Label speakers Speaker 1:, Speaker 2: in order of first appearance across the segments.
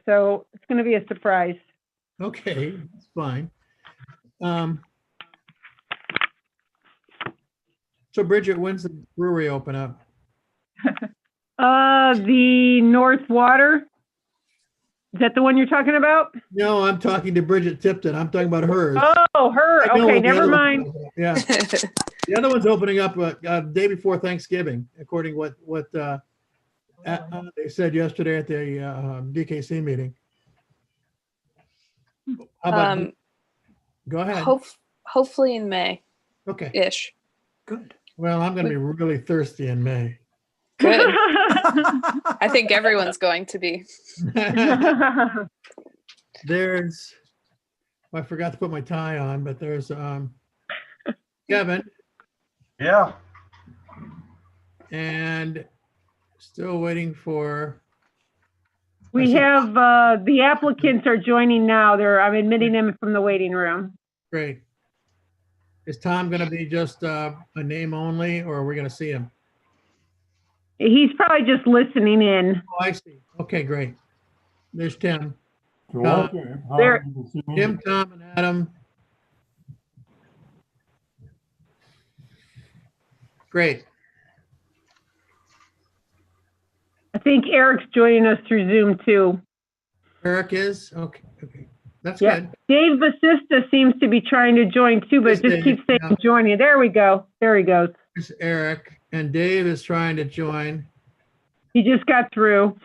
Speaker 1: so it's going to be a surprise.
Speaker 2: Okay, that's fine. So Bridget, when's the brewery open up?
Speaker 1: The North Water. Is that the one you're talking about?
Speaker 2: No, I'm talking to Bridget Tipton. I'm talking about hers.
Speaker 1: Oh, her.
Speaker 2: I know
Speaker 1: Okay,
Speaker 2: what the
Speaker 1: never
Speaker 2: other one
Speaker 1: mind.
Speaker 2: is. Yeah, the other one's opening up day before Thanksgiving, according to what they said yesterday at the DKC meeting. How about, go ahead.
Speaker 3: Hopefully in May
Speaker 2: Okay,
Speaker 3: ish.
Speaker 4: Good.
Speaker 2: well, I'm going to be really thirsty in May.
Speaker 3: Good. I think everyone's going to be.
Speaker 2: There's, I forgot to put my tie on, but there's Kevin,
Speaker 4: Yeah.
Speaker 2: and still waiting for,
Speaker 1: We have, the applicants are joining now. I'm admitting them from the waiting room.
Speaker 2: great. Is Tom going to be just a name only, or are we going to see him?
Speaker 1: He's probably just listening in.
Speaker 2: Oh, I see. Okay, great. There's Tim.
Speaker 1: There-
Speaker 2: Tim, Tom, and Adam. Great.
Speaker 1: I think Eric's joining us through Zoom too.
Speaker 2: Eric is? Okay, okay. That's
Speaker 1: Yeah.
Speaker 2: good.
Speaker 1: Dave Basista seems to be trying to join too, but
Speaker 2: Yes,
Speaker 1: it just
Speaker 2: Dave,
Speaker 1: keeps saying
Speaker 2: yeah.
Speaker 1: joining. There we go. There he goes.
Speaker 2: There's Eric, and Dave is trying to join.
Speaker 1: He just got through.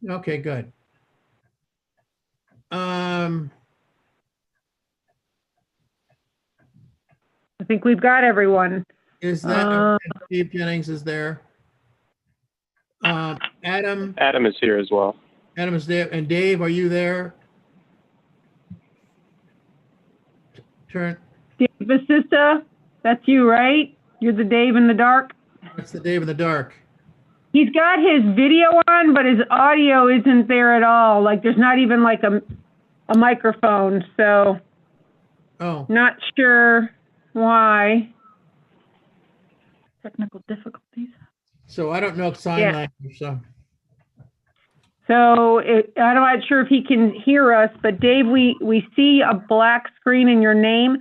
Speaker 2: Okay, good.
Speaker 1: I think we've got everyone.
Speaker 2: Is that Steve Jennings is there? Adam
Speaker 5: Adam is here as well.
Speaker 2: is there, and Dave, are you there? Turn.
Speaker 1: Dave Basista, that's you, right? You're the Dave in the dark?
Speaker 2: That's the Dave in the dark.
Speaker 1: He's got his video on, but his audio isn't there at all. Like, there's not even like a microphone, so
Speaker 2: Oh,
Speaker 1: not sure why.
Speaker 6: Technical difficulties.
Speaker 2: so I don't know sign
Speaker 1: Yeah.
Speaker 2: language, so.
Speaker 1: So I'm not sure if he can hear us, but Dave, we see a black screen in your name,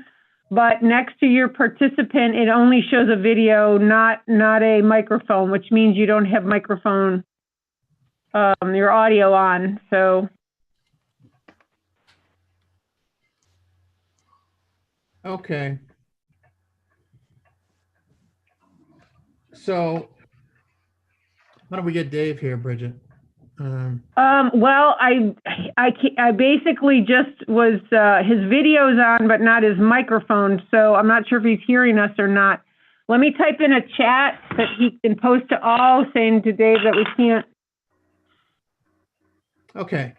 Speaker 1: but next to your participant, it only shows a video, not a microphone, which means you don't have microphone, your audio on, so.
Speaker 2: Okay. So why don't we get Dave here, Bridget?
Speaker 1: Well, I basically just was, his video's on, but not his microphone, so I'm not sure if he's hearing us or not. Let me type in a chat that he can post to all, saying to Dave that we can't.
Speaker 2: Okay.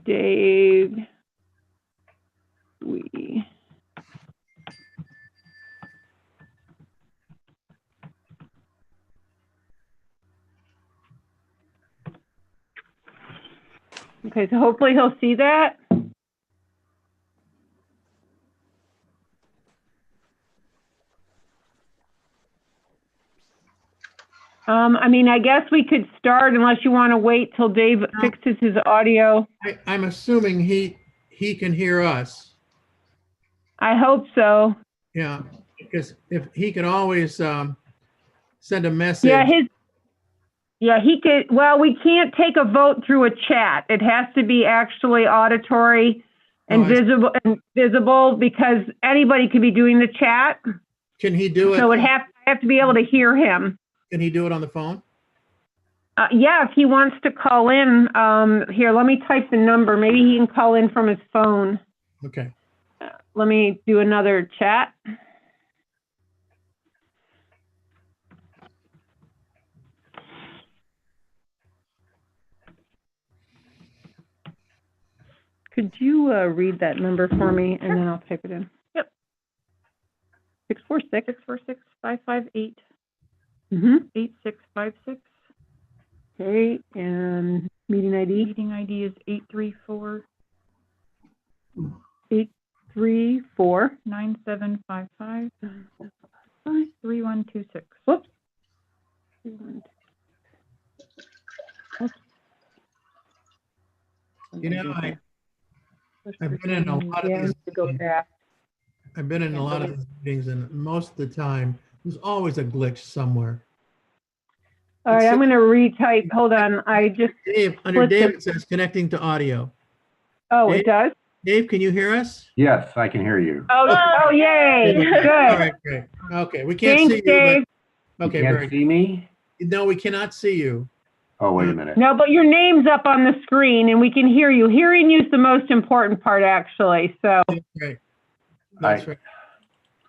Speaker 1: Dave, okay, so hopefully he'll see that. I mean, I guess we could start unless you want to wait till Dave fixes his audio.
Speaker 2: I'm assuming he can hear us.
Speaker 1: I hope so.
Speaker 2: Yeah, because if he can always send a message.
Speaker 1: He could, well, we can't take a vote through a chat. It has to be actually auditory and visible because anybody could be doing the chat.
Speaker 2: Can he do it?
Speaker 1: So I have to be able to hear him.
Speaker 2: Can he do it on the phone?
Speaker 1: Yeah, if he wants to call in, here, let me type the number. Maybe he can call in from his phone.
Speaker 2: Okay.
Speaker 1: Let me do another chat. Could you read that number for me and then I'll type it in?
Speaker 6: Yep.
Speaker 1: 646.
Speaker 6: 646-558-8656.
Speaker 1: Okay, and meeting ID?
Speaker 6: Meeting ID is 834
Speaker 1: 834.
Speaker 6: 9755 3126.
Speaker 1: Whoops.
Speaker 2: You know, I've been in a lot of
Speaker 1: Yeah,
Speaker 2: these.
Speaker 1: to go back.
Speaker 2: I've been in a lot of these meetings, and most of the time, there's always a glitch somewhere.
Speaker 1: All right, I'm going to retype. Hold on. I just,
Speaker 2: Dave, under
Speaker 1: What's
Speaker 2: Dave,
Speaker 1: the-
Speaker 2: it says connecting to audio.
Speaker 1: oh, it does?
Speaker 2: Dave, can you hear us?
Speaker 5: Yes, I can hear you.
Speaker 1: Oh, yay.
Speaker 2: All
Speaker 1: Good.
Speaker 2: right, great. Okay, we can't
Speaker 1: Thanks,
Speaker 2: see you,
Speaker 1: Dave.
Speaker 2: but, okay,
Speaker 5: You
Speaker 2: very
Speaker 5: can't
Speaker 2: good.
Speaker 5: see me?
Speaker 2: No, we cannot see you.
Speaker 5: Oh, wait a minute.
Speaker 1: No, but your name's up on the screen and we can hear you. Hearing you is the most important part, actually. So,
Speaker 2: Great. That's right.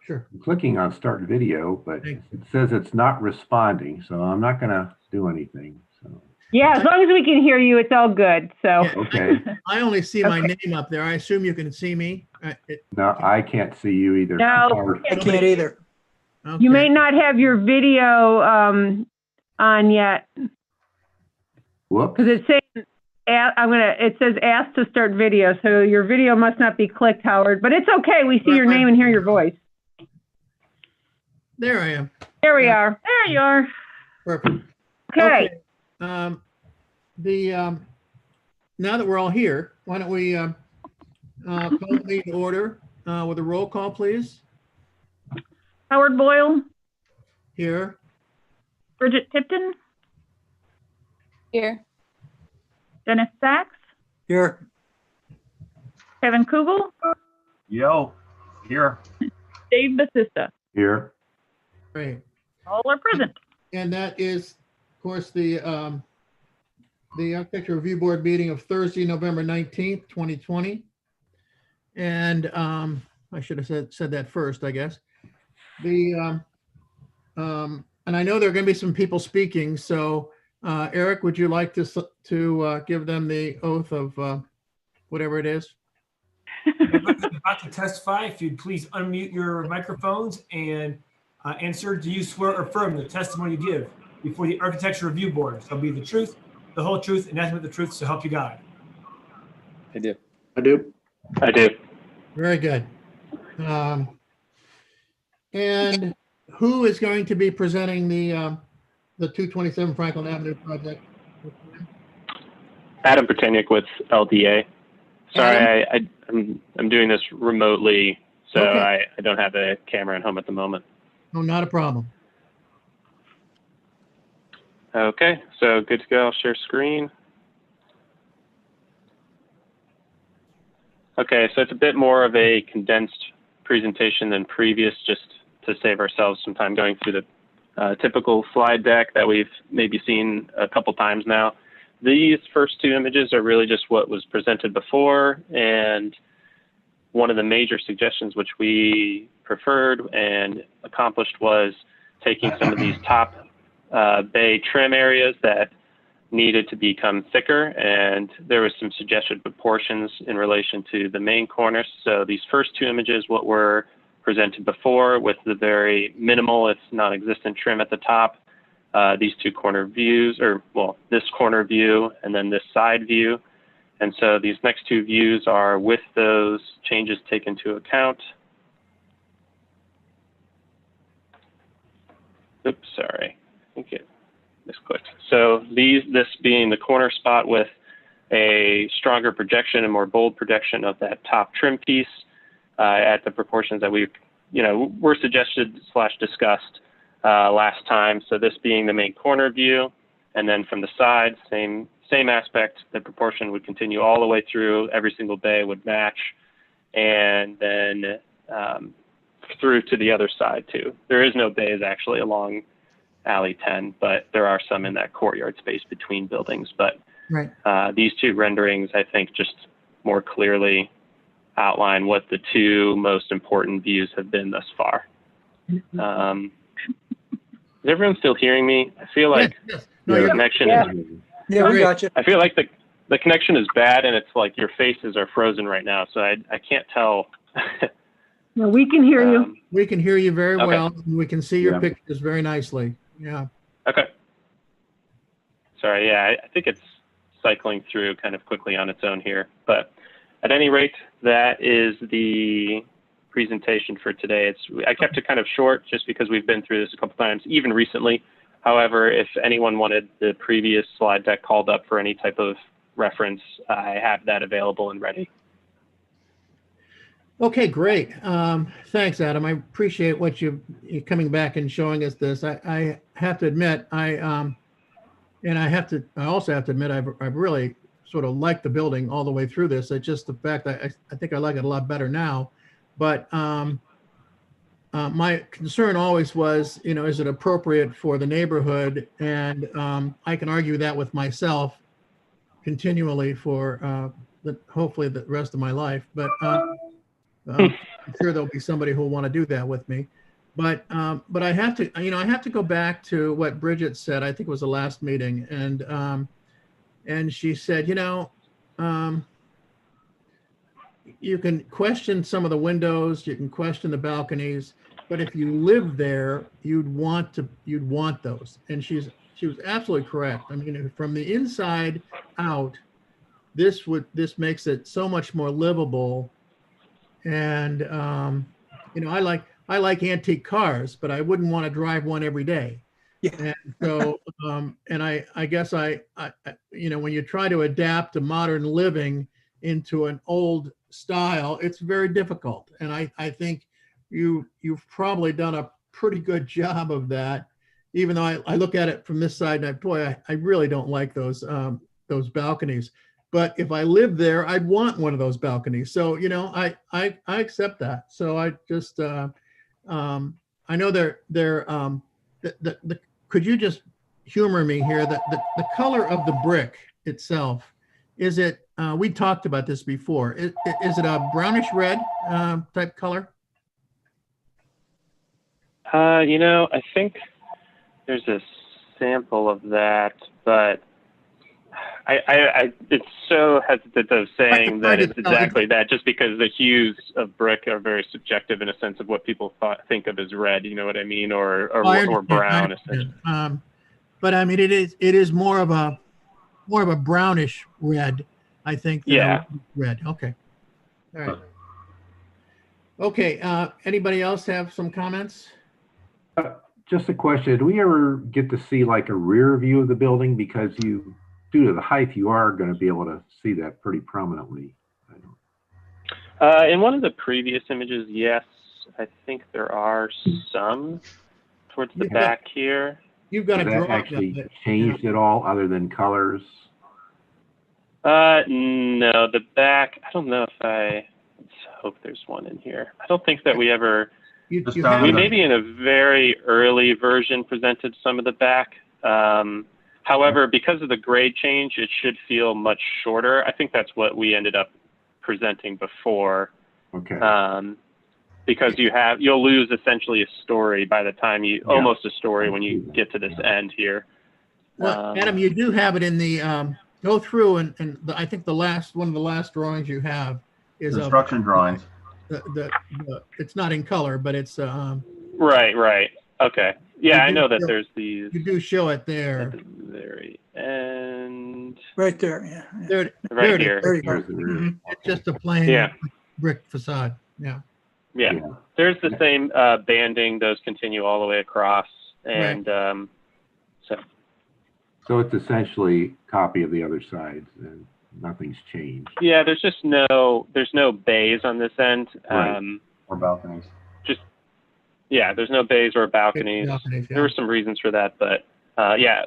Speaker 2: Sure.
Speaker 5: I'm clicking on start video, but
Speaker 2: Thank
Speaker 5: it says it's not responding, so I'm not gonna do anything, so,
Speaker 1: yeah, as long as we can hear you, it's all good. So,
Speaker 2: Yeah.
Speaker 5: okay.
Speaker 2: I only see my name up there. I assume you can see me.
Speaker 5: No, I can't see you either.
Speaker 1: No.
Speaker 5: Or-
Speaker 4: I can't either.
Speaker 2: Okay.
Speaker 1: you may not have your video on yet
Speaker 5: Whoops,
Speaker 1: because it's saying, it says ask to start video. So your video must not be clicked, Howard, but it's okay. We see your name and hear your voice.
Speaker 2: There I am.
Speaker 1: There we are. There you are.
Speaker 2: Perfect.
Speaker 1: Okay.
Speaker 2: Now that we're all here, why don't we call the meeting to order with a roll call, please?
Speaker 6: Howard Boyle,
Speaker 2: Here.
Speaker 6: Bridget Tipton,
Speaker 3: Here.
Speaker 6: Dennis Sachs,
Speaker 4: Here.
Speaker 6: Kevin Kugel,
Speaker 4: Yo, here.
Speaker 6: Dave Batista.
Speaker 5: here,
Speaker 2: Great.
Speaker 6: All are present.
Speaker 2: And that is, of course, the Architecture Review Board meeting of Thursday, November 19th, 2020. And I should have said that first, I guess. And I know there are going to be some people speaking. So Eric, would you like to give them the oath of whatever it is?
Speaker 7: About to testify, if you'd please unmute your microphones and answer, do you swear or affirm the testimony you give before the Architecture Review Board shall be the truth, the whole truth, and nothing but the truth, so help you God?
Speaker 8: I do.
Speaker 2: I do.
Speaker 8: I do.
Speaker 2: Very good. And who is going to be presenting the 227 Franklin Avenue project?
Speaker 8: Adam Pertaniak with LDA. Sorry, I'm doing this remotely, so
Speaker 2: Okay.
Speaker 8: I don't have a camera at home at the moment.
Speaker 2: No, not a problem.
Speaker 8: Okay, so good to go. I'll share screen. Okay, so it's a bit more of a condensed presentation than previous, just to save ourselves some time going through the typical slide deck that we've maybe seen a couple times now. These first two images are really just what was presented before, and one of the major suggestions which we preferred and accomplished was taking some of these top bay trim areas that needed to become thicker, and there was some suggested proportions in relation to the main cornice. So these first two images, what were presented before with the very minimal, if non-existent trim at the top, these two corner views, or well, this corner view and then this side view. And so these next two views are with those changes taken into account. Oops, sorry, I think it misclicked. So this being the corner spot with a stronger projection and more bold projection of that top trim piece at the proportions that we, were suggested / discussed last time. So this being the main corner view, and then from the side, same aspect, the proportion would continue all the way through, every single bay would match, and then through to the other side too. There is no bays actually along Alley 10, but there are some in that courtyard space between buildings. But
Speaker 2: Right.
Speaker 8: These two renderings, I think, just more clearly outline what the two most important views have been thus far. Is everyone still hearing me? I feel like
Speaker 2: Yes. No,
Speaker 8: the
Speaker 2: you're-
Speaker 8: connection
Speaker 1: Yeah.
Speaker 8: is,
Speaker 4: Yeah, we
Speaker 2: Great.
Speaker 4: got you.
Speaker 8: I feel like the connection is bad, and it's like your faces are frozen right now, so I can't tell.
Speaker 1: No, we can hear you.
Speaker 2: We can hear you very
Speaker 8: Okay.
Speaker 2: well. And we can see your
Speaker 5: Yeah.
Speaker 2: pictures very nicely. Yeah.
Speaker 8: Okay. Sorry, yeah, I think it's cycling through kind of quickly on its own here. But at any rate, that is the presentation for today. I kept it kind of short just because we've been through this a couple times, even recently. However, if anyone wanted the previous slide deck called up for any type of reference, I have that available and ready.
Speaker 2: Okay, great. Thanks, Adam. I appreciate what you coming back and showing us this. I have to admit, I also have to admit, I've really sort of liked the building all the way through this. It's just the fact that I think I like it a lot better now. But my concern always was, is it appropriate for the neighborhood? And I can argue that with myself continually for hopefully the rest of my life. But I'm sure there'll be somebody who'll want to do that with me. But I have to, I have to go back to what Bridget said. I think it was the last meeting, and she said, you can question some of the windows, you can question the balconies, but if you live there, you'd want those. And she was absolutely correct. I mean, from the inside out, this makes it so much more livable. And I like antique cars, but I wouldn't want to drive one every day.
Speaker 4: Yeah.
Speaker 2: And so, and I guess when you try to adapt to modern living into an old style, it's very difficult. And I think you've probably done a pretty good job of that, even though I look at it from this side and I really don't like those balconies. But if I lived there, I'd want one of those balconies. So, I accept that. So I just, I know could you just humor me here that the color of the brick itself, is it, we talked about this before. Is it a brownish red type color?
Speaker 8: I think there's a sample of that, but it's so hesitant of saying that it's exactly that, just because the hues of brick are very subjective in a sense of what people think of as red. You know what I mean, or brown. Essentially.
Speaker 2: But I mean, it is more of a brownish red, I think.
Speaker 8: Yeah.
Speaker 2: Red. Okay. All right. Okay. Anybody else have some comments?
Speaker 5: Just a question. Do we ever get to see like a rear view of the building? Because due to the height, you are going to be able to see that pretty prominently.
Speaker 8: In one of the previous images, yes, I think there are some towards the back here.
Speaker 2: You've got to
Speaker 5: draw actually changed at all other than colors?
Speaker 8: No, the back, I don't know if let's hope there's one in here. I don't think that we ever, we maybe in a very early version presented some of the back. However, because of the grade change, it should feel much shorter. I think that's what we ended up presenting before.
Speaker 5: Okay.
Speaker 8: Because you'll lose essentially a story by the time almost a story when you get to this end here.
Speaker 2: Well, Adam, you do have it in the, go through and I think one of the last drawings you have is
Speaker 4: construction drawings.
Speaker 2: It's not in color, but it's
Speaker 8: Right. Okay. Yeah, I know that there's these.
Speaker 2: You do show it there.
Speaker 8: At the very end.
Speaker 9: Right there, yeah.
Speaker 8: Right here.
Speaker 9: There you go.
Speaker 2: It's just a plain brick facade. Yeah.
Speaker 8: There's the same banding. Those continue all the way across, and
Speaker 5: so it's essentially a copy of the other sides, and nothing's changed.
Speaker 8: Yeah, there's no bays on this end.
Speaker 4: Or balconies.
Speaker 8: There's no bays or balconies. There were some reasons for that, but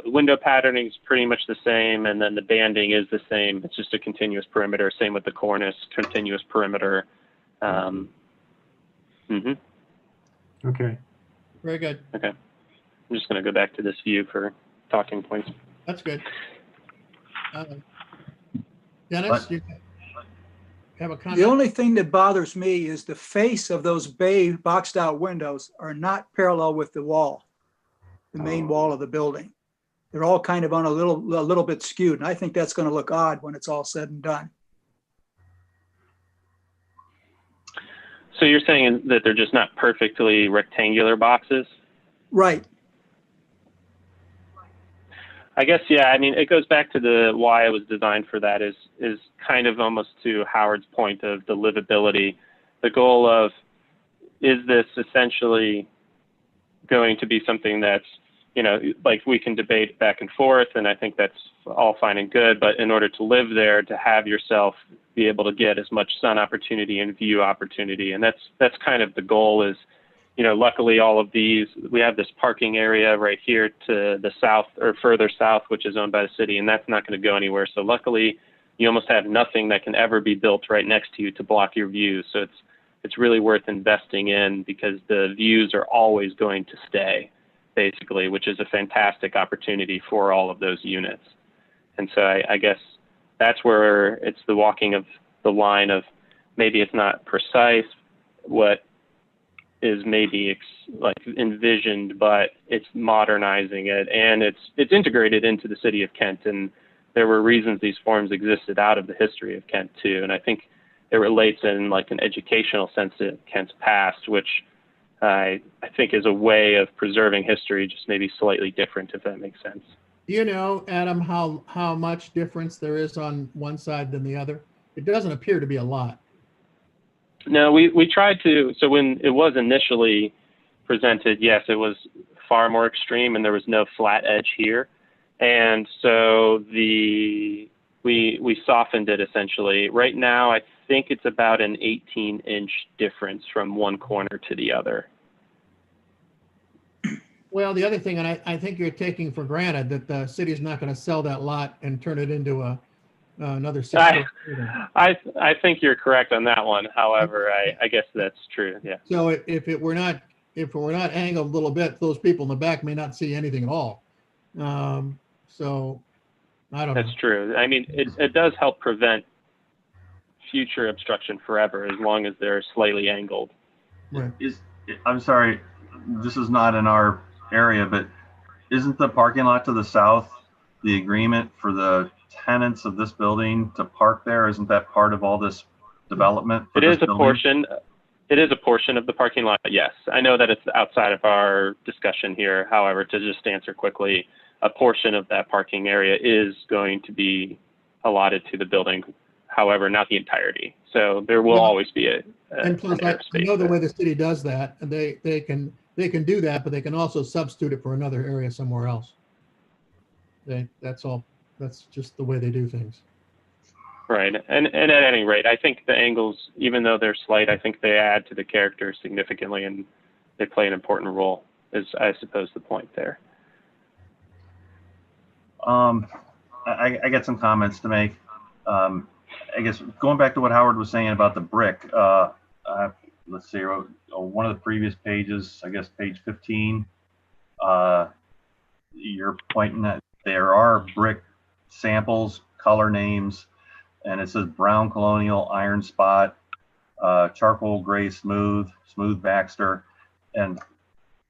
Speaker 8: window patterning is pretty much the same, and then the banding is the same. It's just a continuous perimeter. Same with the cornice, continuous perimeter.
Speaker 5: Okay.
Speaker 2: Very good.
Speaker 8: Okay. I'm just going to go back to this view for talking points.
Speaker 2: That's good. Dennis, you have a comment?
Speaker 9: The only thing that bothers me is the face of those bay boxed out windows are not parallel with the wall, the main wall of the building. They're all kind of on a little bit skewed, and I think that's going to look odd when it's all said and done.
Speaker 8: So you're saying that they're just not perfectly rectangular boxes?
Speaker 9: Right.
Speaker 8: I guess, I mean, it goes back to why it was designed for that is kind of almost to Howard's point of the livability. The goal of, is this essentially going to be something that's you know, like we can debate back and forth, and I think that's all fine and good. But in order to live there, to have yourself be able to get as much sun opportunity and view opportunity, and that's kind of the goal. Is, you know, luckily all of these, we have this parking area right here to the south or further south, which is owned by the city, and that's not going to go anywhere. So luckily, you almost have nothing that can ever be built right next to you to block your view. So it's really worth investing in, because the views are always going to stay, basically, which is a fantastic opportunity for all of those units. And so I guess that's where it's the walking of the line of, maybe it's not precise what is maybe like envisioned, but it's modernizing it, and it's integrated into the city of Kent. And there were reasons these forms existed out of the history of Kent too. And I think it relates in like an educational sense to Kent's past, which I think is a way of preserving history, just maybe slightly different, if that makes sense.
Speaker 2: Do you know, Adam, how much difference there is on one side than the other? It doesn't appear to be a lot.
Speaker 8: No, we tried to. So when it was initially presented, yes, it was far more extreme, and there was no flat edge here. And so we softened it essentially. Right now, I think it's about an 18-inch difference from one corner to the other.
Speaker 2: Well, the other thing, and I think you're taking for granted that the city is not going to sell that lot and turn it into another 6
Speaker 8: I think you're correct on that one. However, I guess that's true. Yeah.
Speaker 2: So if it were not angled a little bit, those people in the back may not see anything at all. So I don't know.
Speaker 8: That's true. I mean, it does help prevent future obstruction forever, as long as they're slightly angled.
Speaker 2: Right.
Speaker 4: I'm sorry, this is not in our area, but isn't the parking lot to the south the agreement for the tenants of this building to park there? Isn't that part of all this development?
Speaker 8: It is a portion. It is a portion of the parking lot. Yes, I know that it's outside of our discussion here. However, to just answer quickly, a portion of that parking area is going to be allotted to the building. However, not the entirety. So there will always be
Speaker 2: and plus, I know the way the city does that, and they can do that, but they can also substitute it for another area somewhere else. That's all. That's just the way they do things.
Speaker 8: Right. And at any rate, I think the angles, even though they're slight, I think they add to the character significantly, and they play an important role, is, I suppose, the point there.
Speaker 4: I got some comments to make. I guess going back to what Howard was saying about the brick, let's see, one of the previous pages, I guess page 15, you're pointing that there are brick samples, color names, and it says brown colonial, iron spot, charcoal gray smooth Baxter, and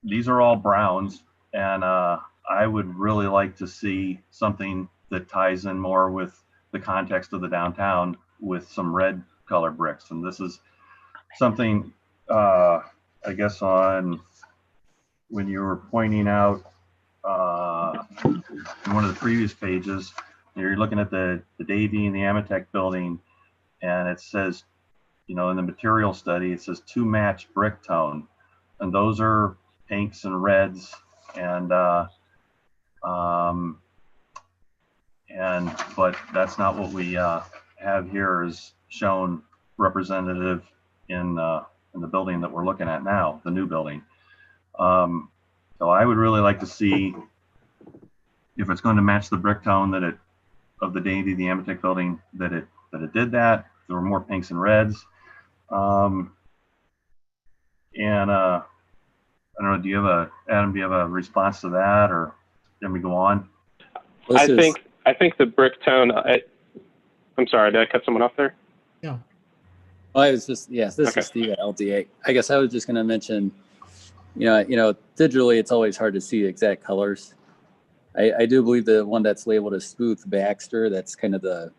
Speaker 4: these are all browns. And I would really like to see something that ties in more with the context of the downtown with some red color bricks. And this is something, I guess, on when you were pointing out in one of the previous pages, you're looking at the Davie and the Amatec building, and it says, you know, in the material study, it says to match brick tone, and those are pinks and reds, but that's not what we have here is shown representative in the building that we're looking at now, the new building. So I would really like to see if it's going to match the brick tone of the Davie, the Amatec building, that it did that. There were more pinks and reds. And I don't know, Adam, do you have a response to that, or can we go on?
Speaker 8: I think the brick tone, I'm sorry, did I cut someone off there?
Speaker 2: Yeah.
Speaker 10: Well, I was just, yes, this is Steve at LDA. I guess I was just going to mention, you know, digitally, it's always hard to see the exact colors. I do believe the one that's labeled as Smooth Baxter, that's kind of the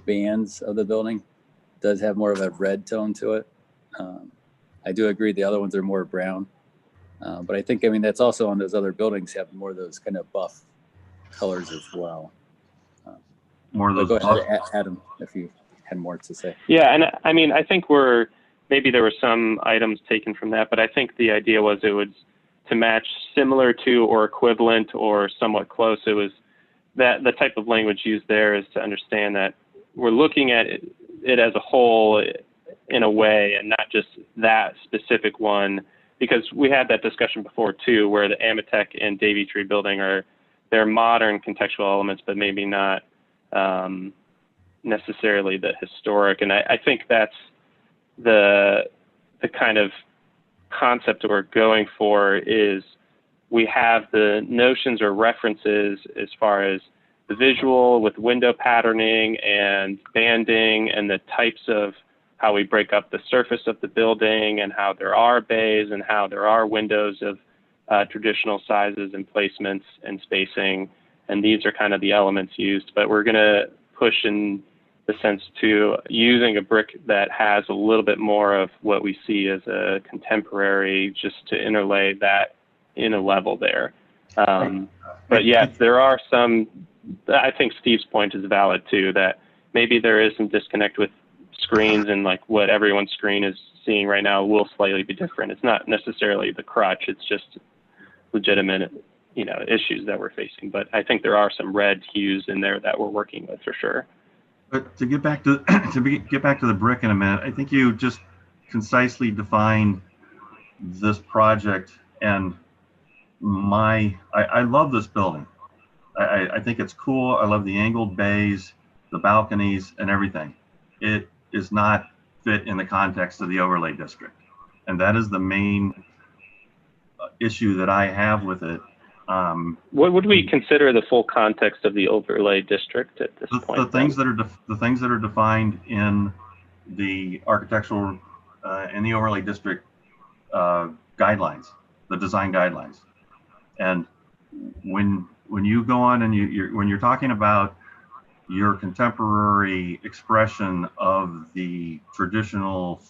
Speaker 10: bands of the building, does have more of a red tone to it. I do agree the other ones are more brown. But I think, I mean, that's also on those other buildings have more of those kind of buff colors as well.
Speaker 4: More of those.
Speaker 10: Go ahead, Adam, if you had more to say.
Speaker 8: Yeah, and I mean, I think maybe there were some items taken from that, but I think the idea was it would to match similar to or equivalent or somewhat close. It was that the type of language used there is to understand that we're looking at it as a whole in a way, and not just that specific one, because we had that discussion before too, where the Ametek and Davy Tree building they're modern contextual elements, but maybe not necessarily the historic. And I think that's the kind of concept that we're going for is we have the notions or references as far as the visual with window patterning and banding and the types of how we break up the surface of the building and how there are bays and how there are windows of traditional sizes and placements and spacing. And these are kind of the elements used, but we're going to push in the sense to using a brick that has a little bit more of what we see as a contemporary, just to interlay that in a level there. But yes, there are some, I think Steve's point is valid too, that maybe there is some disconnect with screens, and like what everyone's screen is seeing right now will slightly be different. It's not necessarily the crutch, it's just legitimate, issues that we're facing. But I think there are some red hues in there that we're working with for sure.
Speaker 4: But to get back to get back to the brick in a minute, I think you just concisely defined this project, and I love this building. I think it's cool. I love the angled bays, the balconies, and everything. It is not fit in the context of the overlay district, and that is the main issue that I have with it.
Speaker 8: What would we consider the full context of the overlay district at this point?
Speaker 4: The things that are defined in the architectural in the overlay district guidelines, the design guidelines. And when you go on and when you're talking about your contemporary expression of the traditional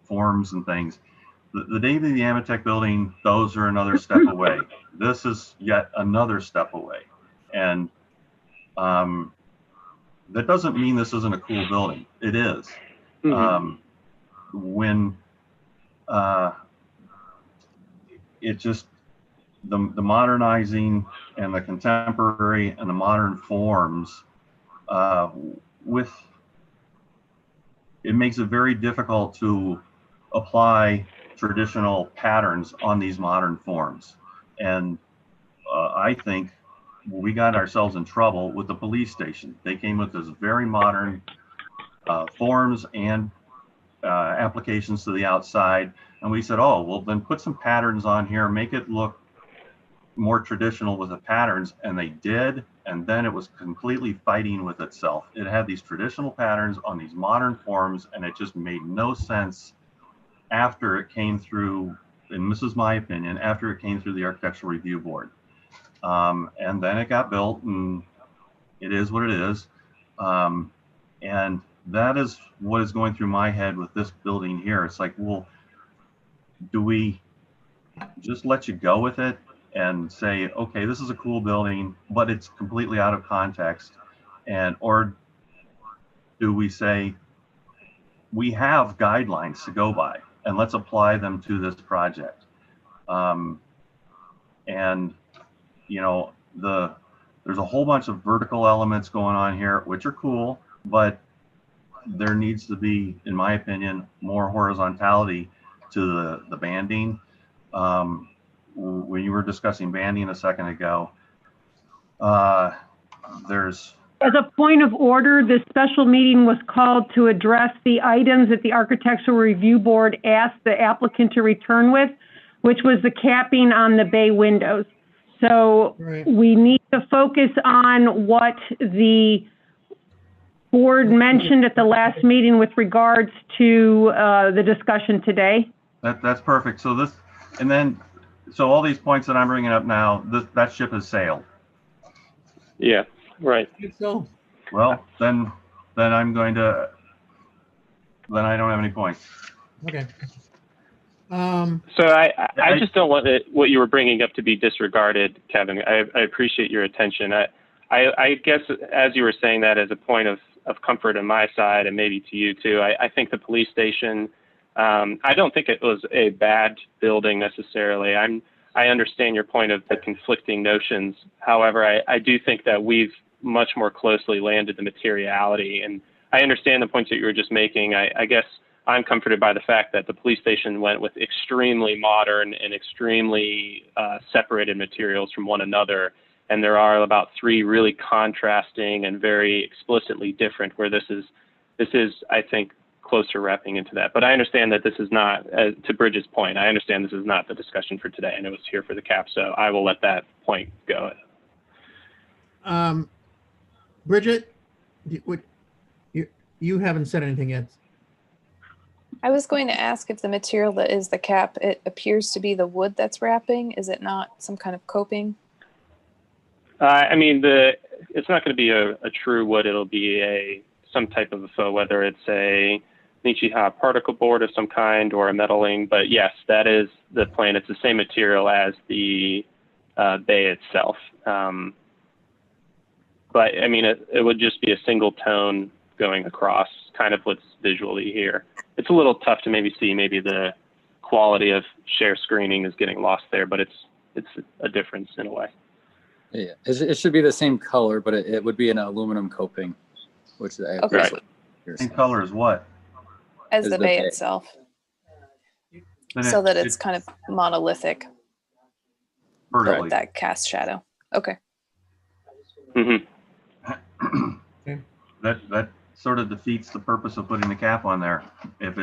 Speaker 4: forms and things, the Davy the Ametek building, those are another step away. This is yet another step away. And that doesn't mean this isn't a cool building. It is. Mm-hmm. It just, the modernizing and the contemporary and the modern forms, it makes it very difficult to apply traditional patterns on these modern forms. And I think we got ourselves in trouble with the police station. They came with this very modern forms and applications to the outside. And we said, oh, well, then put some patterns on here, make it look more traditional with the patterns. And they did. And then it was completely fighting with itself. It had these traditional patterns on these modern forms, and it just made no sense after it came through, and this is my opinion, after it came through the Architectural Review Board. And then it got built, and it is what it is. And that is what is going through my head with this building here. It's like, well, do we just let you go with it and say, okay, this is a cool building, but it's completely out of context? Or do we say, we have guidelines to go by, and let's apply them to this project? There's a whole bunch of vertical elements going on here, which are cool, but there needs to be, in my opinion, more horizontality to the banding. When you were discussing banding a second ago, there's...
Speaker 1: As a point of order, this special meeting was called to address the items that the Architectural Review Board asked the applicant to return with, which was the capping on the bay windows. So right. We need to focus on what the board mentioned at the last meeting with regards to the discussion today.
Speaker 4: That's perfect. So all these points that I'm bringing up now, that ship has sailed.
Speaker 8: Yeah. Right.
Speaker 2: So,
Speaker 4: well, then I don't have any points.
Speaker 2: Okay.
Speaker 8: So I just don't want what you were bringing up to be disregarded, Kevin. I appreciate your attention. I guess as you were saying that as a point of comfort on my side, and maybe to you too, I think the police station I don't think it was a bad building necessarily. I understand your point of the conflicting notions. However, I do think that we've much more closely landed the materiality, and I understand the points that you were just making. I guess I'm comforted by the fact that the police station went with extremely modern and extremely separated materials from one another. And there are about 3 really contrasting and very explicitly different, where this is, I think, closer wrapping into that. But I understand that this is not, to Bridget's point, I understand this is not the discussion for today, and it was here for the cap. So I will let that point go.
Speaker 2: Bridget, you haven't said anything yet.
Speaker 3: I was going to ask if the material that is the cap, it appears to be the wood that's wrapping. Is it not some kind of coping?
Speaker 8: I mean, it's not going to be a true wood. It'll be some type of a faux, whether it's a Nichiha particle board of some kind or a metaling. But yes, that is the plan. It's the same material as the bay itself. But I mean, it would just be a single tone going across, kind of what's visually here. It's a little tough to maybe see. Maybe the quality of share screening is getting lost there, but it's a difference in a way.
Speaker 10: Yeah, it should be the same color, but it would be an aluminum coping, which I
Speaker 3: Okay.
Speaker 4: Same color as what?
Speaker 3: As
Speaker 10: As
Speaker 3: the
Speaker 10: the
Speaker 3: bay
Speaker 10: bay.
Speaker 3: itself,
Speaker 4: Then
Speaker 3: so that it's kind of monolithic,
Speaker 4: vertically.
Speaker 3: that cast shadow. Okay.
Speaker 8: Mm-hmm.
Speaker 4: That sort of defeats the purpose of putting the cap on there. If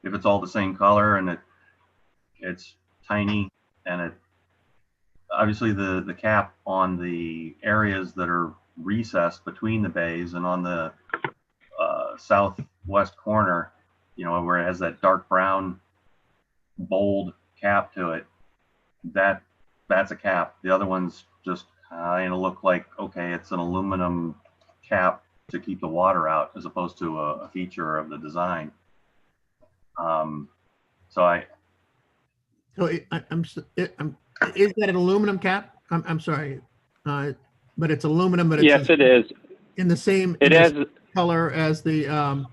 Speaker 4: it's all the same color and it's tiny, and it obviously the cap on the areas that are recessed between the bays and on the southwest corner, where it has that dark brown bold cap to it, that's a cap. The other ones just look like, okay, it's an aluminum cap to keep the water out, as opposed to a feature of the design.
Speaker 2: Is that an aluminum cap? I'm sorry, but it's aluminum. But it's
Speaker 8: Yes, it is.
Speaker 2: in the same color as the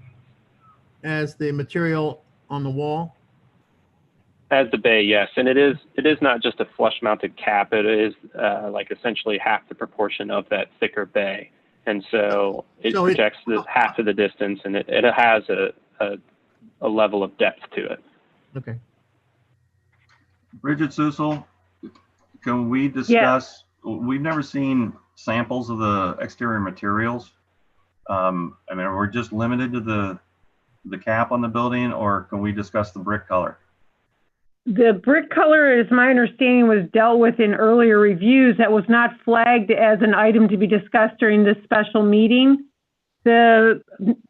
Speaker 2: material on the wall.
Speaker 8: As the bay, yes, and it is not just a flush-mounted cap. It is like essentially half the proportion of that thicker bay, and so it projects half of the distance, and it has a level of depth to it.
Speaker 2: Okay.
Speaker 4: Bridget Susel, can we discuss?
Speaker 1: Yes.
Speaker 4: We've never seen samples of the exterior materials. I mean, we're just limited to the cap on the building, or can we discuss the brick color?
Speaker 1: The brick color, as my understanding, was dealt with in earlier reviews. That was not flagged as an item to be discussed during this special meeting. The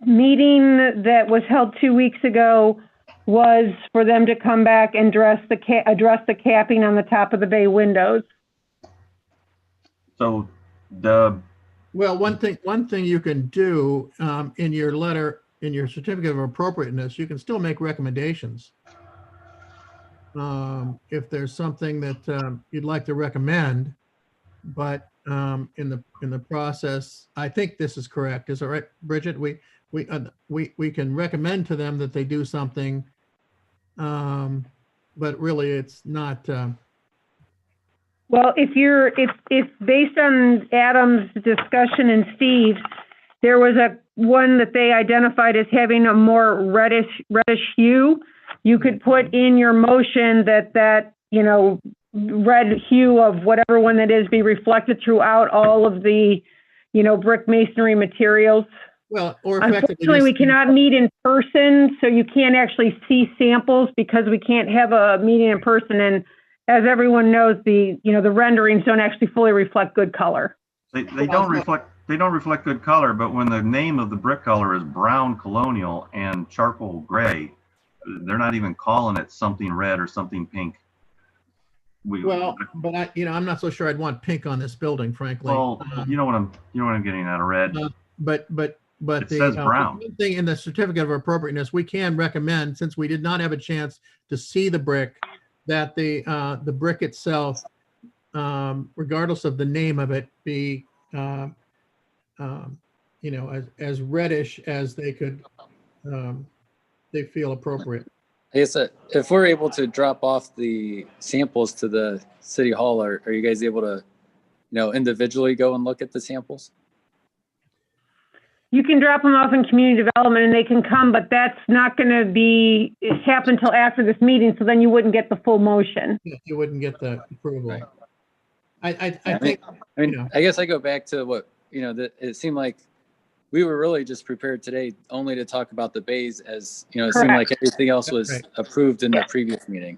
Speaker 1: meeting that was held 2 weeks ago was for them to come back and address the capping on the top of the bay windows.
Speaker 4: So
Speaker 2: well, one thing you can do in your letter, in your certificate of appropriateness, you can still make recommendations. If there's something that you'd like to recommend, but in the process, I think this is correct. Is that right, Bridget? We can recommend to them that they do something, but really it's not.
Speaker 1: Well, if based on Adam's discussion and Steve's, there was one that they identified as having a more reddish hue. You could put in your motion that red hue of whatever one that is be reflected throughout all of the, brick masonry materials.
Speaker 2: Well, or
Speaker 1: unfortunately, we cannot meet in person, so you can't actually see samples because we can't have a meeting in person. And as everyone knows, the renderings don't actually fully reflect good color.
Speaker 4: They don't reflect good color, but when the name of the brick color is brown colonial and charcoal gray, they're not even calling it something red or something pink.
Speaker 2: But I'm not so sure I'd want pink on this building, frankly.
Speaker 4: Well, you know what I'm getting at, a red.
Speaker 2: But
Speaker 4: it says brown.
Speaker 2: One thing in the certificate of appropriateness, we can recommend, since we did not have a chance to see the brick, that the brick itself, regardless of the name of it, be as reddish as they could. They feel appropriate.
Speaker 10: I guess if we're able to drop off the samples to the city hall, are you guys able to, individually go and look at the samples?
Speaker 1: You can drop them off in community development and they can come, but that's not going to happen until after this meeting. So then you wouldn't get the full motion.
Speaker 2: You wouldn't get the approval.
Speaker 10: Right.
Speaker 2: I think,
Speaker 10: I guess I go back to what, it seemed like we were really just prepared today only to talk about the bays, as, it seemed like everything else was
Speaker 2: Right.
Speaker 10: approved in the previous meeting.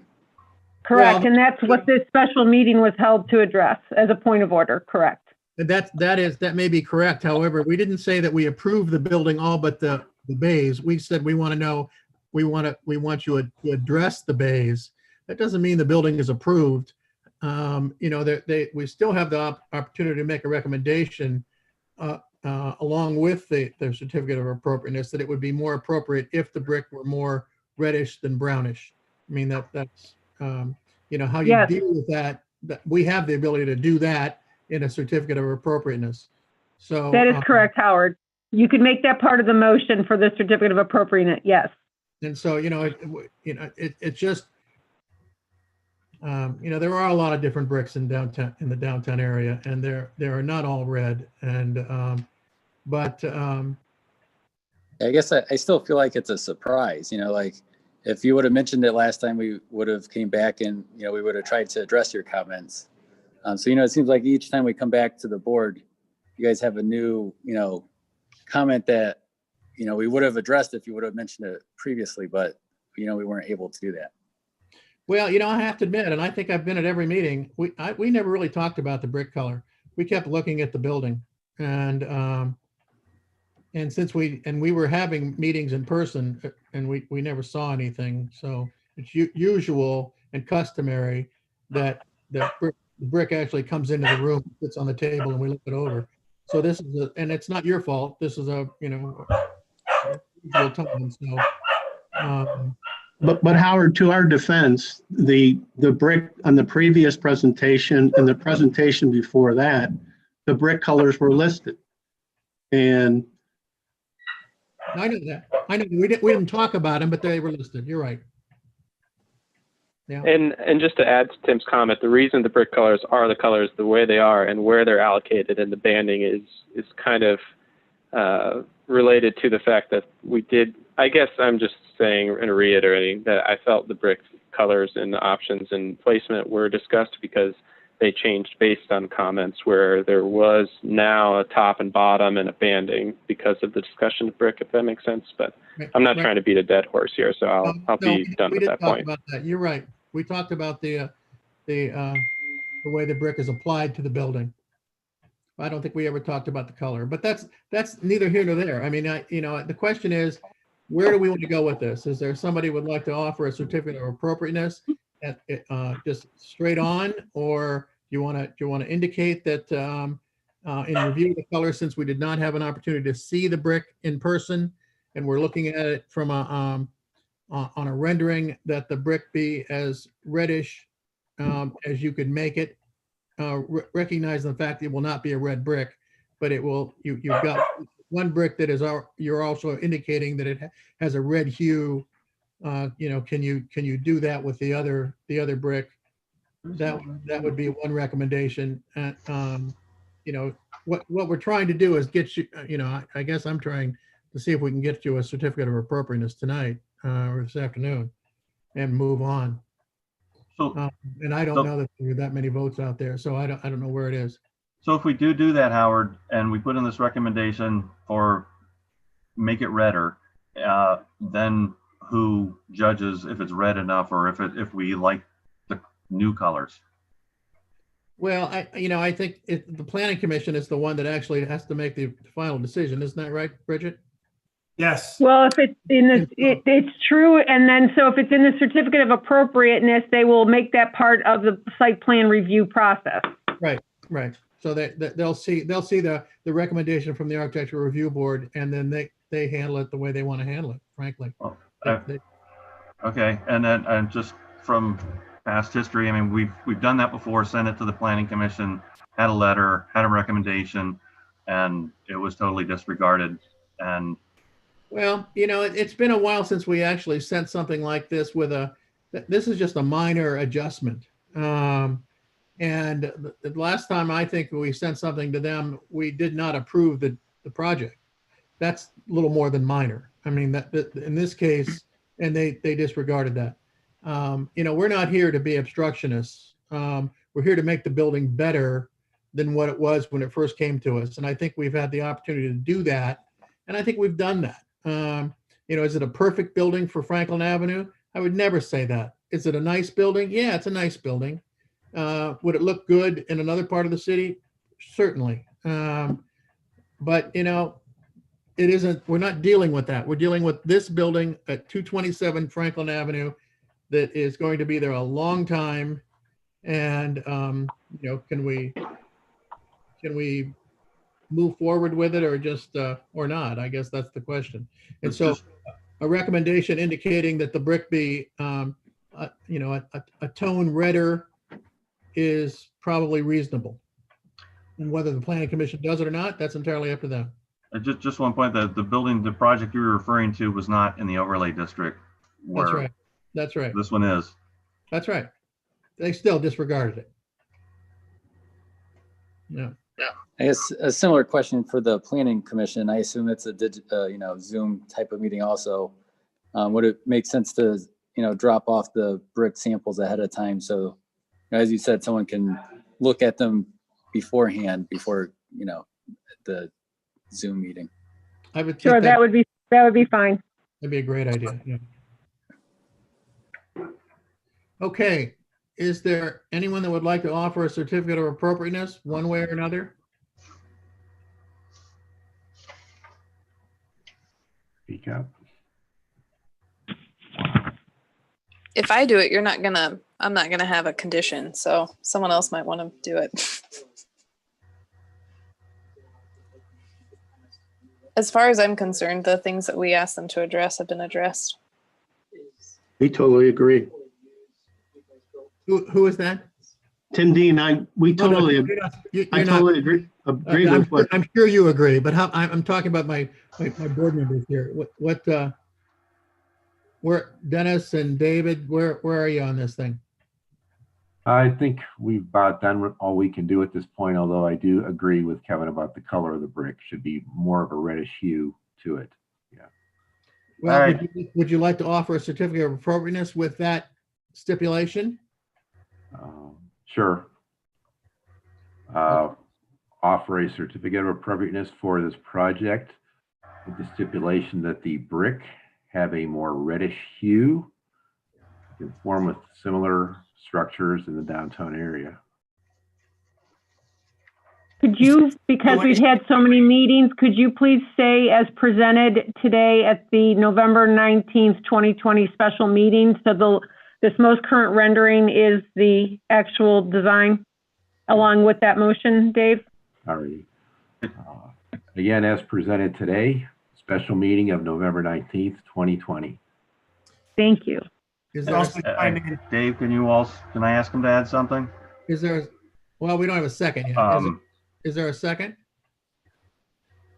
Speaker 1: Correct.
Speaker 2: Well-
Speaker 1: And that's what this special meeting was held to address as a point of order. Correct.
Speaker 2: that may be correct. However, we didn't say that we approve the building all but the bays. We said we want to know, we want you to address the bays. That doesn't mean the building is approved. We still have the opportunity to make a recommendation along with the certificate of appropriateness, that it would be more appropriate if the brick were more reddish than brownish. I mean, that's how you
Speaker 1: Yes.
Speaker 2: deal with that. We have the ability to do that in a certificate of appropriateness. So
Speaker 1: That is correct, Howard. You could make that part of the motion for the certificate of appropriateness. Yes.
Speaker 2: And so, it's just, there are a lot of different bricks in the downtown area, and they are not all red. And,
Speaker 10: I guess I still feel like it's a surprise, like if you would have mentioned it last time, we would have came back and, we would have tried to address your comments. So, it seems like each time we come back to the board, you guys have a new, comment that, we would have addressed if you would have mentioned it previously, but, we weren't able to do that.
Speaker 2: well, I have to admit, and I think I've been at every meeting, we never really talked about the brick color. We kept looking at the building, and since we were having meetings in person, and we never saw anything, so it's usual and customary that the brick actually comes into the room, sits on the table, and we look it over. So this is and it's not your fault. This is usual time. So,
Speaker 11: But Howard, to our defense, the brick on the previous presentation and the presentation before that, the brick colors were listed. And
Speaker 2: I know that. I know we didn't talk about them, but they were listed. You're right. Yeah.
Speaker 8: And just to add to Tim's comment, the reason the brick colors are the colors the way they are and where they're allocated in the banding is kind of related to the fact that we did, I guess I'm just saying and reiterating that I felt the brick colors and the options and placement were discussed because they changed based on comments where there was now a top and bottom and a banding because of the discussion of brick, if that makes sense. But I'm not trying to beat a dead horse here, so I'll be done with that point.
Speaker 2: About that. You're right. We talked about the way the brick is applied to the building. I don't think we ever talked about the color, but that's neither here nor there. I mean, the question is, where do we want to go with this? Is there somebody who would like to offer a certificate of appropriateness just straight on, or do you want to indicate that in review of the color, since we did not have an opportunity to see the brick in person, and we're looking at it from on a rendering, that the brick be as reddish as you could make it, recognize the fact it will not be a red brick, but it will. You've got one brick that is you're also indicating that it has a red hue. Can you do that with the other brick? That would be one recommendation. What we're trying to do is get you. I guess I'm trying to see if we can get you a certificate of appropriateness tonight or this afternoon, and move on.
Speaker 4: So,
Speaker 2: and I don't know that there are that many votes out there, so I don't know where it is.
Speaker 4: so if we do that, Howard, and we put in this recommendation for make it redder, then who judges if it's red enough or if we like the new colors?
Speaker 2: Well, I think the planning commission is the one that actually has to make the final decision. Isn't that right, Bridget?
Speaker 7: Yes.
Speaker 1: Well, if it's in the, it's true. And then, so if it's in the certificate of appropriateness, they will make that part of the site plan review process.
Speaker 2: Right. So they'll see the recommendation from the architectural review board, and then they handle it the way they want to handle it, frankly.
Speaker 4: Okay, and then and just from past history, I mean, we've done that before, sent it to the planning commission, had a letter, had a recommendation, and it was totally disregarded. And
Speaker 2: Well, you know, it's been a while since we actually sent something like this with this is just a minor adjustment. And the last time I think we sent something to them, we did not approve the project. That's a little more than minor. I mean, that in this case, and they disregarded that. You know, we're not here to be obstructionists. We're here to make the building better than what it was when it first came to us. And I think we've had the opportunity to do that. And I think we've done that. You know, is it a perfect building for Franklin Avenue? I would never say that. Is it a nice building? Yeah, it's a nice building. Would it look good in another part of the city? Certainly. But, you know, it isn't, we're not dealing with that. We're dealing with this building at 227 Franklin Avenue that is going to be there a long time. And, you know, can we move forward with it or just, or not? I guess that's the question. And so a recommendation indicating that the brick be, you know, a tone redder is probably reasonable. And whether the planning commission does it or not, that's entirely up to them.
Speaker 4: Just one point, that the project you were referring to was not in the overlay district.
Speaker 2: That's right. That's right.
Speaker 4: This one is.
Speaker 2: That's right. They still disregarded it. Yeah.
Speaker 10: I guess a similar question for the planning commission. I assume it's a you know, Zoom type of meeting also. Would it make sense to, you know, drop off the brick samples ahead of time? So as you said, someone can look at them beforehand before, you know, the Zoom meeting.
Speaker 2: I would think
Speaker 1: Sure, that would be fine.
Speaker 2: That'd be a great idea. Yeah. Okay. Is there anyone that would like to offer a certificate of appropriateness one way or another?
Speaker 5: Speak up.
Speaker 3: If I do it, I'm not gonna have a condition, so someone else might want to do it. As far as I'm concerned, the things that we asked them to address have been addressed.
Speaker 11: We totally agree.
Speaker 2: Who is that?
Speaker 11: Tim Dean, we totally, I totally agree with what.
Speaker 2: I'm sure you agree, but I'm talking about my board members here. Where Dennis and David, where are you on this thing?
Speaker 5: I think we've about done all we can do at this point, although I do agree with Kevin about the color of the brick. Should be more of a reddish hue to it. Yeah.
Speaker 2: Well,
Speaker 4: right.
Speaker 2: would you like to offer a certificate of appropriateness with that stipulation?
Speaker 5: Sure. Offer a certificate of appropriateness for this project with the stipulation that the brick have a more reddish hue, conform with similar structures in the downtown area.
Speaker 1: Could you, because we've had so many meetings, could you please say as presented today at the November 19th, 2020 special meeting? So this most current rendering is the actual design along with that motion, Dave?
Speaker 5: All right. Again, as presented today, special meeting of November 19th, 2020.
Speaker 1: Thank you.
Speaker 2: Is there,
Speaker 4: Dave, can I ask him to add something?
Speaker 2: Well, we don't have a second yet. Is there a second?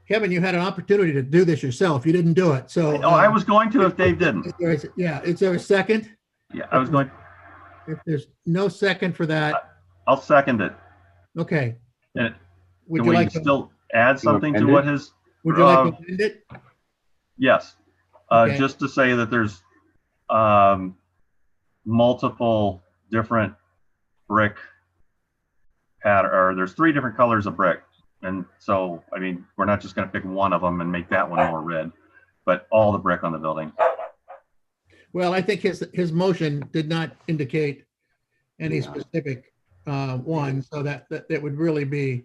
Speaker 2: Kevin, you had an opportunity to do this yourself. You didn't do it. So.
Speaker 4: I was going to if Dave didn't.
Speaker 2: Is there a second?
Speaker 4: Yeah, I was going.
Speaker 2: If there's no second for that.
Speaker 4: I'll second it.
Speaker 2: Okay.
Speaker 4: And
Speaker 2: would you like to
Speaker 4: still add something to what his?
Speaker 2: Would you like to end it?
Speaker 4: Yes.
Speaker 2: Okay.
Speaker 4: Just to say that there's multiple different brick pattern, or there's 3 different colors of brick. And so, I mean, we're not just going to pick one of them and make that one more red, but all the brick on the building.
Speaker 2: Well, I think his motion did not indicate any specific one, so that would really be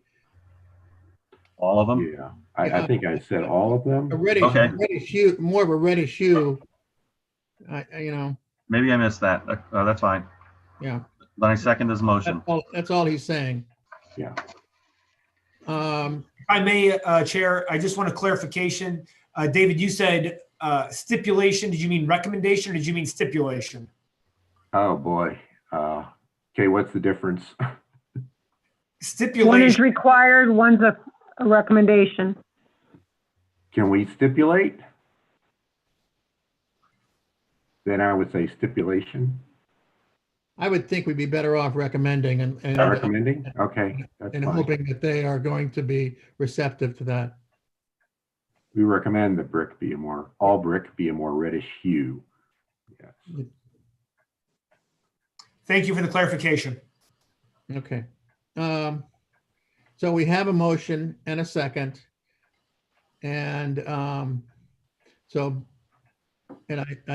Speaker 4: all of them.
Speaker 5: Yeah, I think I said all of them.
Speaker 2: A reddish hue, more of a reddish hue. You know.
Speaker 4: Maybe I missed that. That's fine.
Speaker 2: Yeah.
Speaker 4: Then I second his motion.
Speaker 2: That's all he's saying.
Speaker 5: Yeah.
Speaker 7: If I may, Chair, I just want a clarification. David, you said stipulation. Did you mean recommendation or did you mean stipulation?
Speaker 5: Oh, boy. Okay, what's the difference?
Speaker 7: Stipulation.
Speaker 1: One is required, one's a recommendation.
Speaker 5: Can we stipulate? Then I would say stipulation.
Speaker 2: I would think we'd be better off recommending and
Speaker 5: Recommending? Okay, that's
Speaker 2: and
Speaker 5: fine.
Speaker 2: hoping that they are going to be receptive to that.
Speaker 5: We recommend the brick be all brick be a more reddish hue. Yes.
Speaker 7: Thank you for the clarification.
Speaker 2: Okay. So we have a motion and a second. And I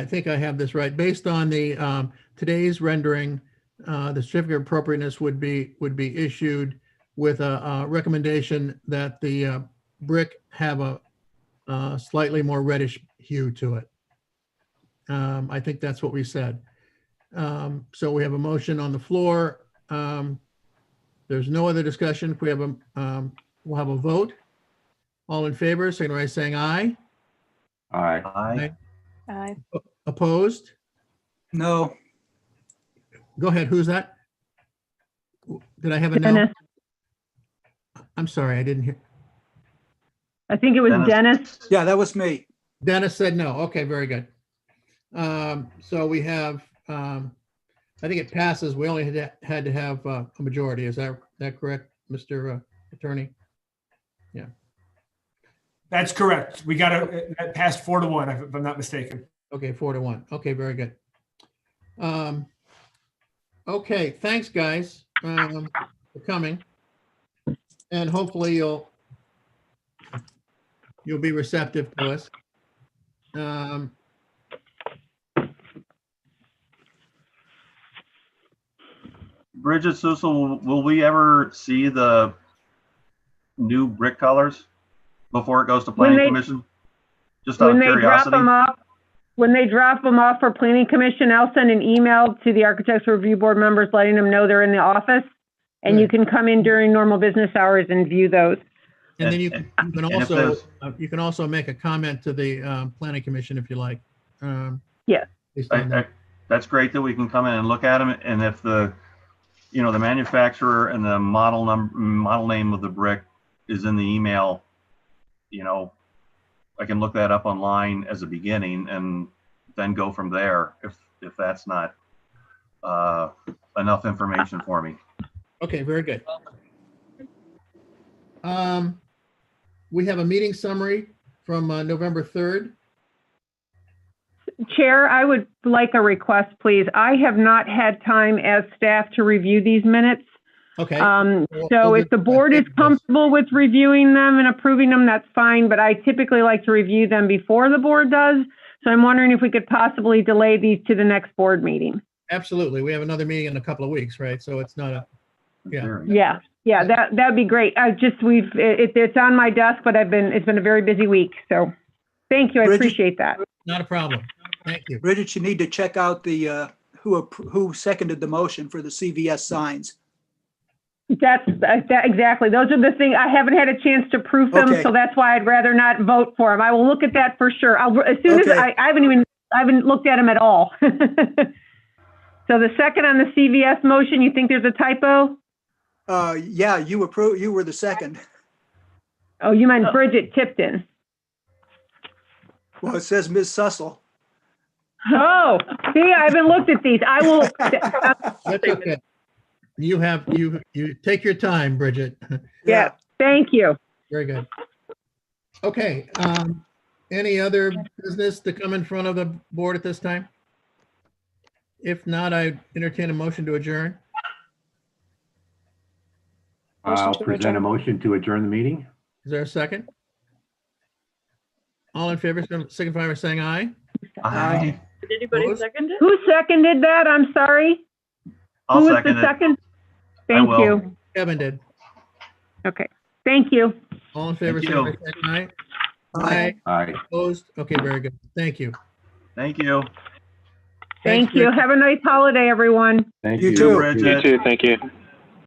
Speaker 2: think I have this right. Based on the today's rendering, the certificate of appropriateness would be issued with a recommendation that the brick have a slightly more reddish hue to it. I think that's what we said. So we have a motion on the floor. There's no other discussion. If we have we'll have a vote. All in favor, signify by saying aye.
Speaker 5: Aye.
Speaker 4: Aye.
Speaker 3: Aye.
Speaker 2: Opposed?
Speaker 9: No,
Speaker 2: Go ahead. Who's that? Did I have a no?
Speaker 1: Dennis.
Speaker 2: I'm sorry, I didn't hear.
Speaker 1: I think it was Dennis.
Speaker 9: yeah, that was me.
Speaker 2: Dennis said no. Okay, very good. So we have, I think it passes. We only had to have a majority. Is that correct, Mr. Attorney? Yeah.
Speaker 7: That's correct. We got that passed 4-1, if I'm not mistaken.
Speaker 2: Okay, 4-1. Okay, very good. Okay, thanks, guys, for coming. And hopefully you'll be receptive to us.
Speaker 4: Bridget Sussel, will we ever see the new brick colors before it goes to planning commission? Just out of curiosity.
Speaker 1: When they drop them off for planning commission, I'll send an email to the architectural review board members letting them know they're in the office, and you can come in during normal business hours and view those.
Speaker 2: And then you can also make a comment to the planning commission if you like.
Speaker 1: Yes.
Speaker 4: That's great that we can come in and look at them, and if the manufacturer and the model name of the brick is in the email, I can look that up online as a beginning and then go from there if that's not enough information for me.
Speaker 2: Okay, very good. We have a meeting summary from November 3rd.
Speaker 1: Chair, I would like a request, please. I have not had time as staff to review these minutes.
Speaker 2: Okay.
Speaker 1: So if the board is comfortable with reviewing them and approving them, that's fine, but I typically like to review them before the board does. So I'm wondering if we could possibly delay these to the next board meeting.
Speaker 2: Absolutely. We have another meeting in a couple of weeks, right? So it's not a,
Speaker 1: Yeah, that'd be great. It's on my desk, but it's been a very busy week. So thank you. I appreciate that.
Speaker 2: Not a problem. Thank you.
Speaker 9: Bridget, you need to check out the, who seconded the motion for the CVS signs.
Speaker 1: That exactly. Those are the things. I haven't had a chance to proof them,
Speaker 9: Okay.
Speaker 1: so that's why I'd rather not vote for them. I will look at that for sure. As soon as I haven't looked at them at all. So the second on the CVS motion, you think there's a typo?
Speaker 9: Yeah, you were the second.
Speaker 1: Oh, you meant Bridget Tipton.
Speaker 9: Well, it says Ms. Sussel.
Speaker 1: Oh, see, I haven't looked at these. I will.
Speaker 2: That's okay. You take your time, Bridget.
Speaker 1: Yeah, thank you.
Speaker 2: Very good. Okay, any other business to come in front of the board at this time? If not, I entertain a motion to adjourn.
Speaker 5: I'll present a motion to adjourn the meeting.
Speaker 2: Is there a second? All in favor, signify by saying aye.
Speaker 4: Aye.
Speaker 6: Did anybody second it?
Speaker 1: Who seconded that? I'm sorry.
Speaker 4: I'll
Speaker 1: Who was
Speaker 4: second
Speaker 1: the
Speaker 4: it.
Speaker 1: second?
Speaker 4: I
Speaker 1: Thank
Speaker 4: will.
Speaker 1: you.
Speaker 2: Kevin did.
Speaker 1: Okay, thank you.
Speaker 2: All in favor,
Speaker 4: Thank
Speaker 2: signify
Speaker 4: you.
Speaker 2: by saying aye.
Speaker 5: Aye.
Speaker 2: Opposed? Okay, very good. Thank you.
Speaker 4: Thank you.
Speaker 1: Thank
Speaker 2: Thanks,
Speaker 1: you.
Speaker 2: Bridget.
Speaker 1: Have a nice holiday, everyone.
Speaker 5: Thank
Speaker 9: You
Speaker 5: you.
Speaker 9: too.
Speaker 4: Bridget.
Speaker 8: You too. Thank you.